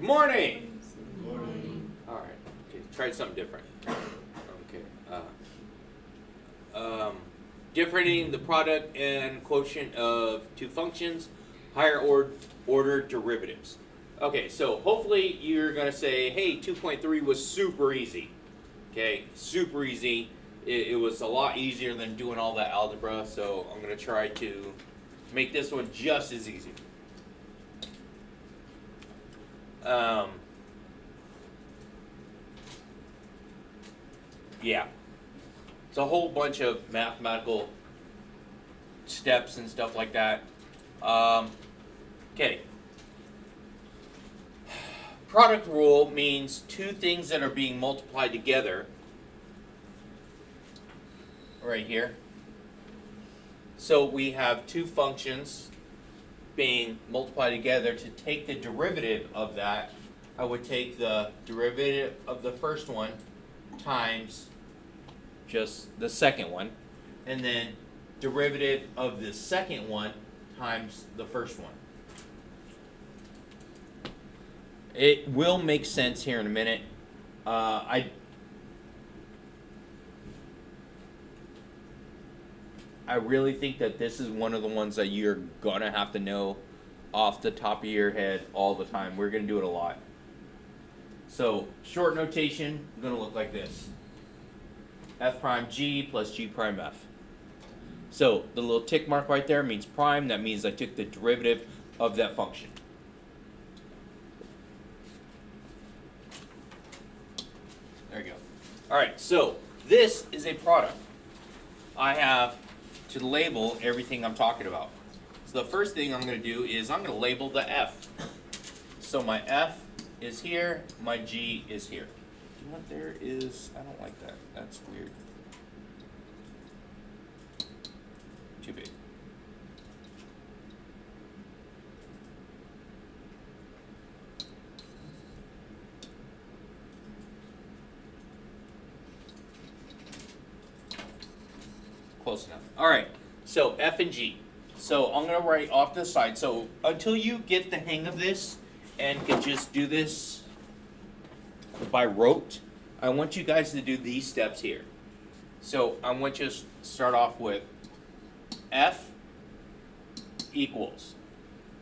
Good morning. Good morning. All right. Okay. Try something different. Okay. Differentiating the product and quotient of two functions, higher order derivatives. Okay. So hopefully you're gonna say, hey, 2.3 was super easy. Okay, super easy. It was a lot easier than doing all that algebra. So I'm gonna try to make this one just as easy. Yeah, it's a whole bunch of mathematical steps and stuff like that. Okay. Product rule means two things that are being multiplied together. Right here. So we have two functions being multiplied together. To take the derivative of that, I would take the derivative of the first one times just the second one, and then derivative of the second one times the first one. It will make sense here in a minute. I really think that this is one of the ones that you're gonna have to know off the top of your head all the time. We're gonna do it a lot. So short notation is gonna look like this: f prime g plus g prime f. So the little tick mark right there means prime. That means I took the derivative of that function. There you go. All right, so this is a product. I have to label everything I'm talking about. So the first thing I'm going to do is I'm going to label the f. So my f is here, my g is here. You know what there is? I don't like that. That's weird. Too big. Close enough. All right, so f and g. So I'm going to write off to the side. So until you get the hang of this and can just do this by rote, I want you guys to do these steps here. So I want you to start off with f equals.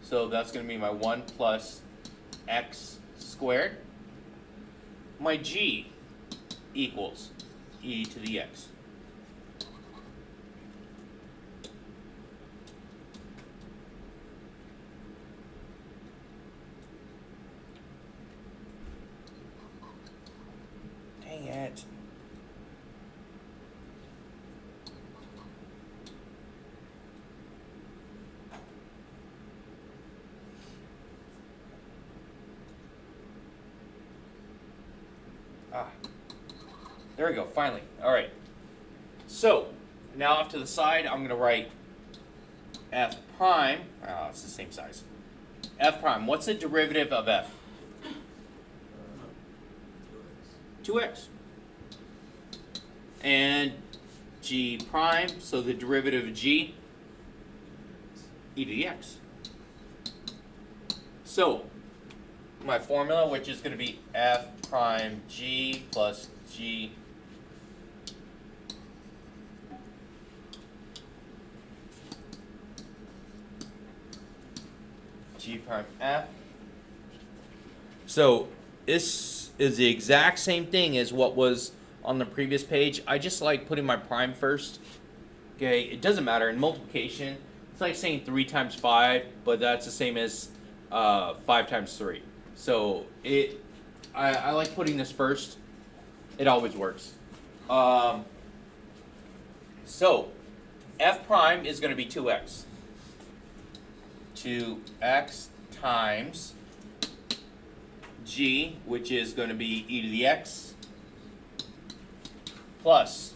So that's going to be my 1 plus x squared. My g equals e to the x. Dang it. There we go, finally. All right. So, now off to the side, I'm going to write f prime. Oh, it's the same size. F prime. What's the derivative of f? 2x. And g prime, so the derivative of g, e to the x. So, my formula, which is going to be f prime g plus g prime f. So this is the exact same thing as what was on the previous page. I just like putting my prime first. Okay, it doesn't matter. In multiplication, it's like saying 3 times 5, but that's the same as 5 times 3. So I like putting this first. It always works. So f prime is going to be 2x. 2x times g, which is going to be e to the x, plus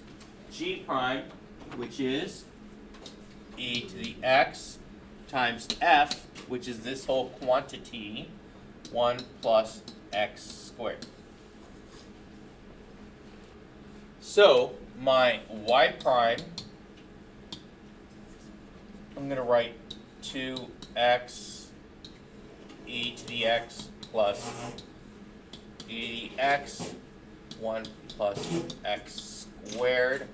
g prime, which is e to the x, times f, which is this whole quantity, 1 plus x squared. So my y prime, I'm going to write 2x e to the x plus d dx, 1 plus x squared.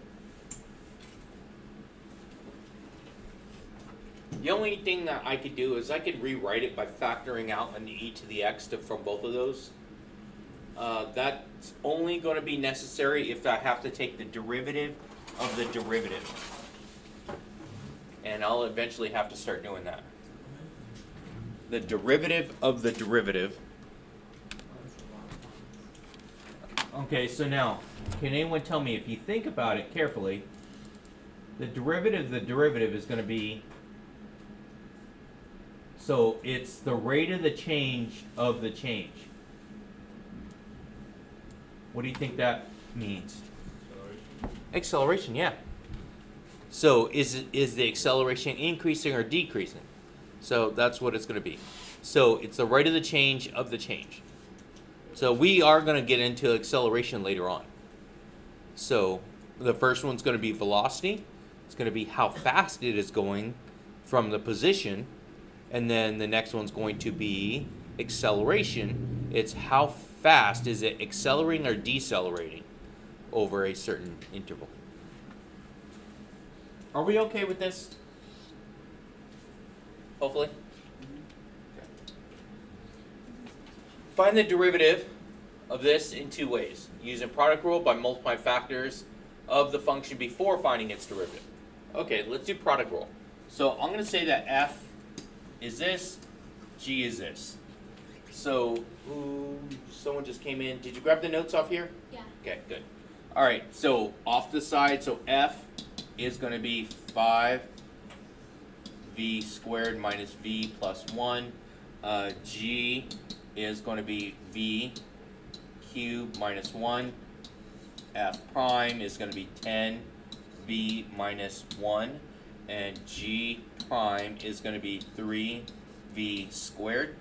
The only thing that I could do is I could rewrite it by factoring out an e to the x from both of those. That's only going to be necessary if I have to take the derivative of the derivative. And I'll eventually have to start doing that. The derivative of the derivative. Okay, so now, can anyone tell me, if you think about it carefully, the derivative of the derivative is going to be, so it's the rate of the change of the change. What do you think that means? Acceleration, yeah. So is the acceleration increasing or decreasing? So that's what it's going to be. So it's the rate of the change of the change. So we are going to get into acceleration later on. So the first one's going to be velocity. It's going to be how fast it is going from the position. And then the next one's going to be acceleration. It's how fast is it accelerating or decelerating over a certain interval. Are we okay with this? Hopefully. Okay. Find the derivative of this in two ways. Using product rule by multiplying factors of the function before finding its derivative. Okay, let's do product rule. So I'm going to say that f is this, g is this. So someone just came in. Did you grab the notes off here? Yeah. Okay, good. All right, so off the side, so f is going to be 5v squared minus v plus 1. G is going to be v cubed minus 1. F prime is going to be 10v minus 1. And g prime is going to be 3v squared.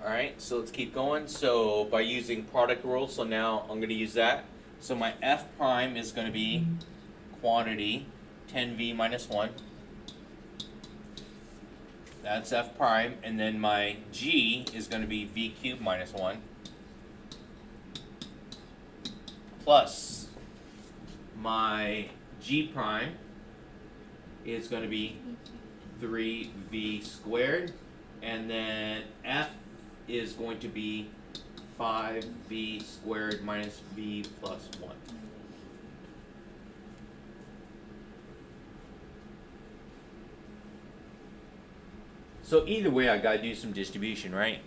Alright, so let's keep going. So by using product rule, so now I'm going to use that. So my f prime is going to be quantity 10v minus 1. That's f prime. And then my g is going to be v cubed minus 1. Plus my g prime is going to be 3v squared. And then f is going to be 5v squared minus v plus 1. So either way, I got to do some distribution, right?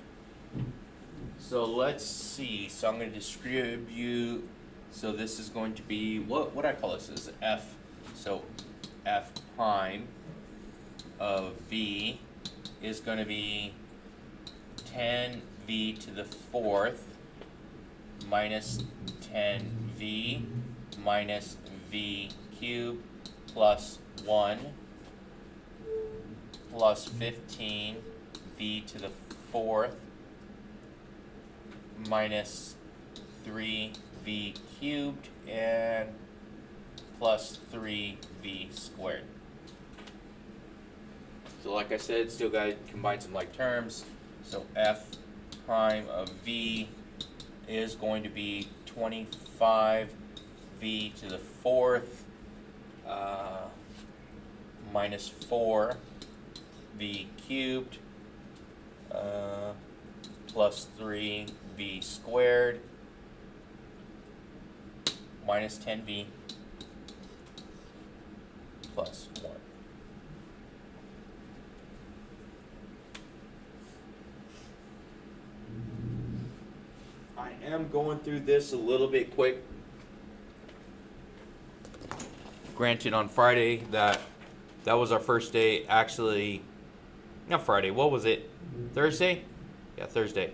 So let's see. So I'm going to distribute. So this is going to be, what I call this is f. So f prime of v is going to be 10v to the fourth minus 10v minus v cubed plus 1 plus 15v to the fourth minus 3v cubed and plus 3v squared. So like I said, still got to combine some like terms. So f prime of v is going to be 25v to the fourth minus 4v cubed plus 3v squared minus 10v plus 1. I am going through this a little bit quick. Granted, on Friday, that was our first day. Actually, not Friday. What was it? Thursday? Yeah, Thursday.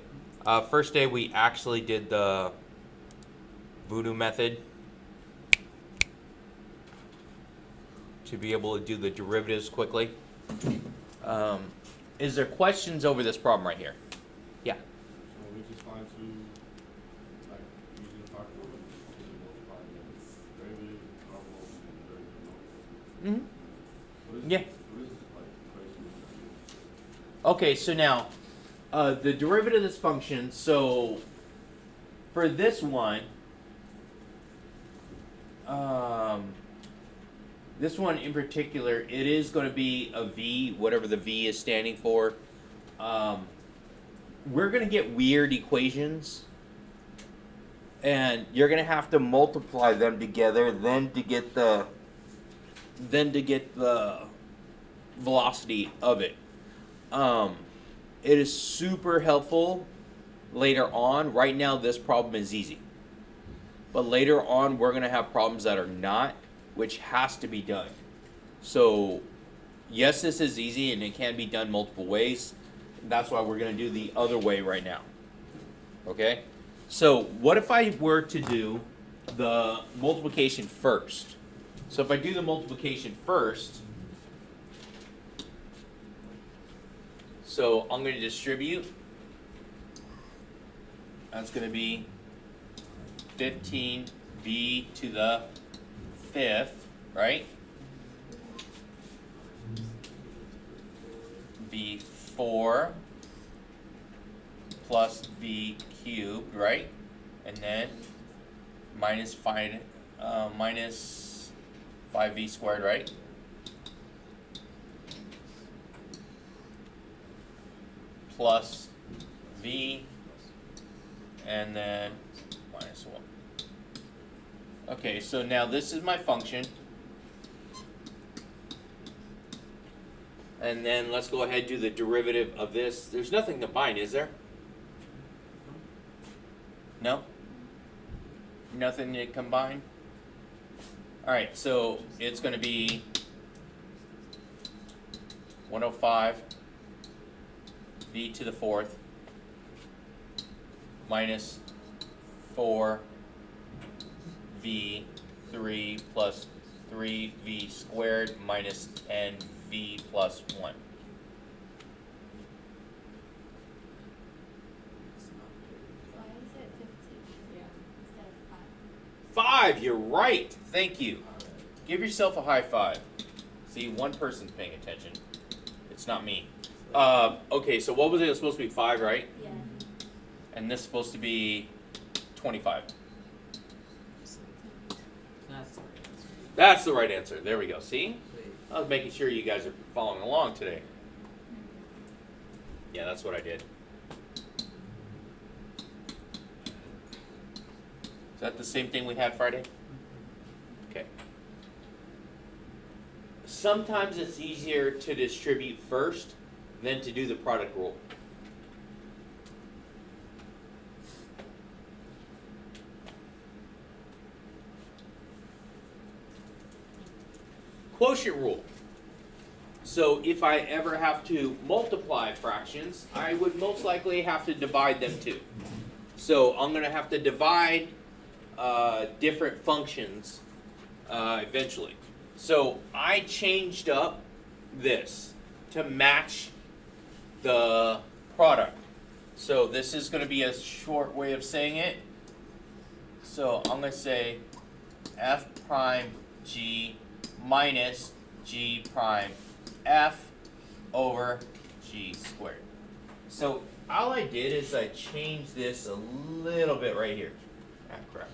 First day we actually did the voodoo method to be able to do the derivatives quickly. Is there questions over this problem right here? Yeah. So we just find two, like, using the product rule, multiply the derivative, Mm-hmm. What is Yeah. What is this equation? Okay, so now, the derivative of this function, so for this one, this one in particular, it is going to be a v, whatever the v is standing for. We're going to get weird equations, and you're going to have to multiply them together, then to get the velocity of it. It is super helpful later on. Right now, this problem is easy. But later on, we're going to have problems that are not, which has to be done. So, yes, this is easy, and it can be done multiple ways. That's why we're going to do the other way right now. Okay? So, what if I were to do the multiplication first? So, if I do the multiplication first, so I'm going to distribute. That's going to be 15v to the 5th, right? V4 plus v cubed, right? And then minus 5v squared, right? Plus v, and then minus 1. Okay, so now this is my function. And then let's go ahead and do the derivative of this. There's nothing to bind, is there? No? Nothing to combine? Alright, so it's going to be 105 v to the 4th minus 4 v3 plus 3v squared minus 10v plus 1. Why is it 15? Yeah. Instead of 5. 5, you're right. Thank you. Give yourself a high five. See, one person's paying attention. It's not me. Okay, so what was it? It was supposed to be 5, right? Yeah. And this is supposed to be 25. That's the right answer. There we go. See? I was making sure you guys are following along today. Yeah, that's what I did. Is that the same thing we had Friday? Okay. Sometimes it's easier to distribute first than to do the product rule. Quotient rule. So if I ever have to multiply fractions, I would most likely have to divide them too. So I'm going to have to divide different functions eventually. So I changed up this to match the product. So this is going to be a short way of saying it. So I'm going to say f prime g minus g prime f over g squared. So all I did is I changed this a little bit right here. Ah, crap.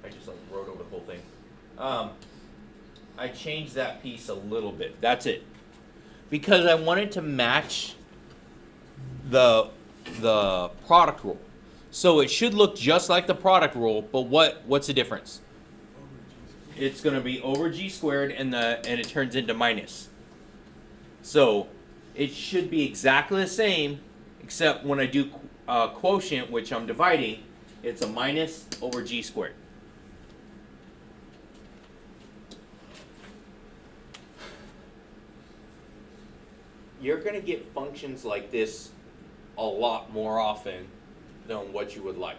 I just like wrote over the whole thing. I changed that piece a little bit. That's it. Because I wanted to match the product rule. So it should look just like the product rule, but what's the difference? It's going to be over g squared and it turns into minus. So it should be exactly the same, except when I do quotient, which I'm dividing, it's a minus over g squared. You're going to get functions like this a lot more often than what you would like.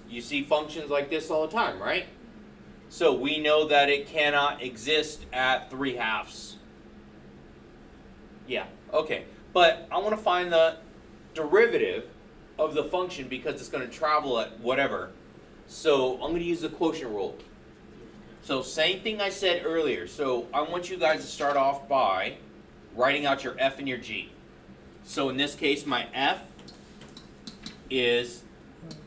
You see functions like this all the time, right? So we know that it cannot exist at 3/2. Yeah, okay. But I want to find the derivative of the function because it's going to travel at whatever. So I'm going to use the quotient rule. So same thing I said earlier. So I want you guys to start off by writing out your f and your g. So in this case, my f is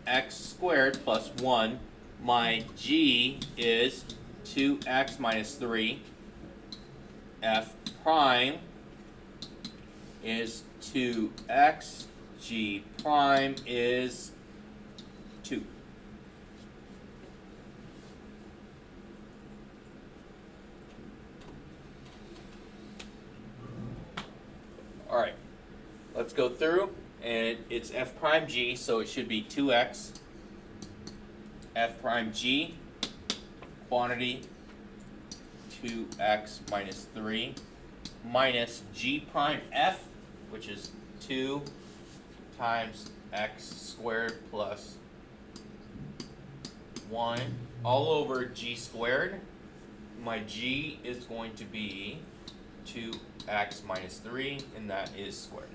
x squared plus 1. My g is 2x minus 3. F prime is 2x. G prime is 2. All right, let's go through, and it's f prime g, so it should be 2x, f prime g, quantity 2x minus 3, minus g prime f, which is 2 times x squared plus 1, all over g squared. My g is going to be 2x minus 3, and that is squared.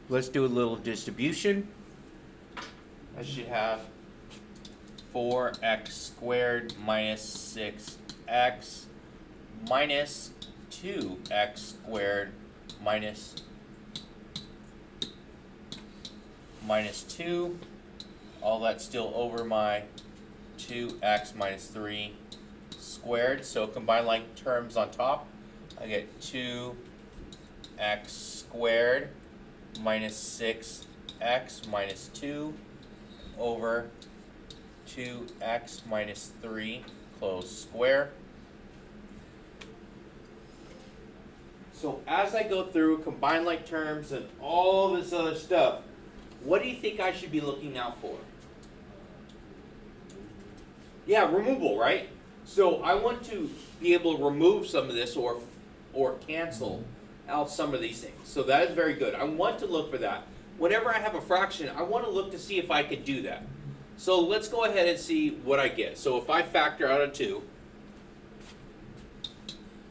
Let's do a little distribution. I should have 4x squared minus 6x minus 2x squared minus 2. All that's still over my 2x minus 3 squared. So combine like terms on top. I get 2x squared minus 6x minus 2 over 2x minus 3 close square. So as I go through combine like terms and all this other stuff, what do you think I should be looking out for? Yeah, removal, right? So I want to be able to remove some of this or cancel out some of these things. So that is very good. I want to look for that. Whenever I have a fraction, I want to look to see if I can do that. So let's go ahead and see what I get. So if I factor out a 2,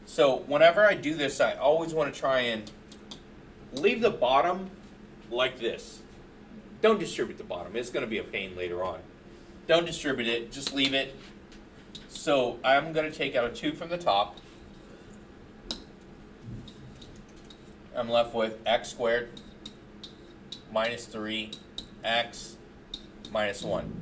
so whenever I do this, I always want to try and leave the bottom like this. Don't distribute the bottom. It's going to be a pain later on. Don't distribute it. Just leave it. So I'm going to take out a 2 from the top. I'm left with x squared minus 3x minus 1.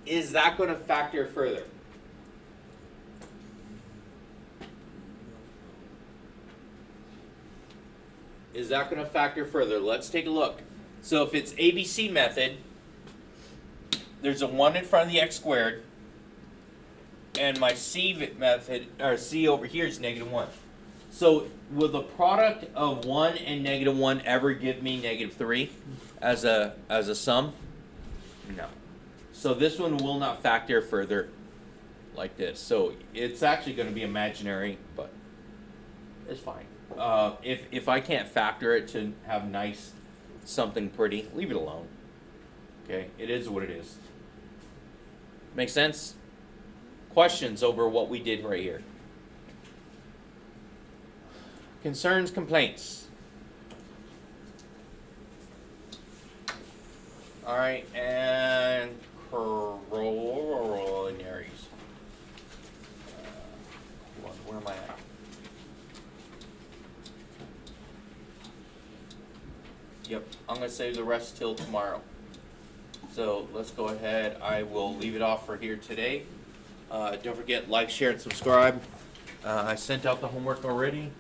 Is that going to factor further? Is that going to factor further? Let's take a look. So if it's ABC method, there's a 1 in front of the x squared, and my C method, or C over here is negative 1. So will the product of 1 and negative 1 ever give me negative 3 as a sum? No. So this one will not factor further like this. So it's actually going to be imaginary, but it's fine. If I can't factor it to have nice something pretty, leave it alone. Okay, it is what it is. Make sense? Questions over what we did right here? Concerns, complaints? All right, and corollaries. Hold on, where am I at? Yep, I'm going to save the rest till tomorrow. So let's go ahead. I will leave it off for here today. Don't forget, like, share, and subscribe. I sent out the homework already.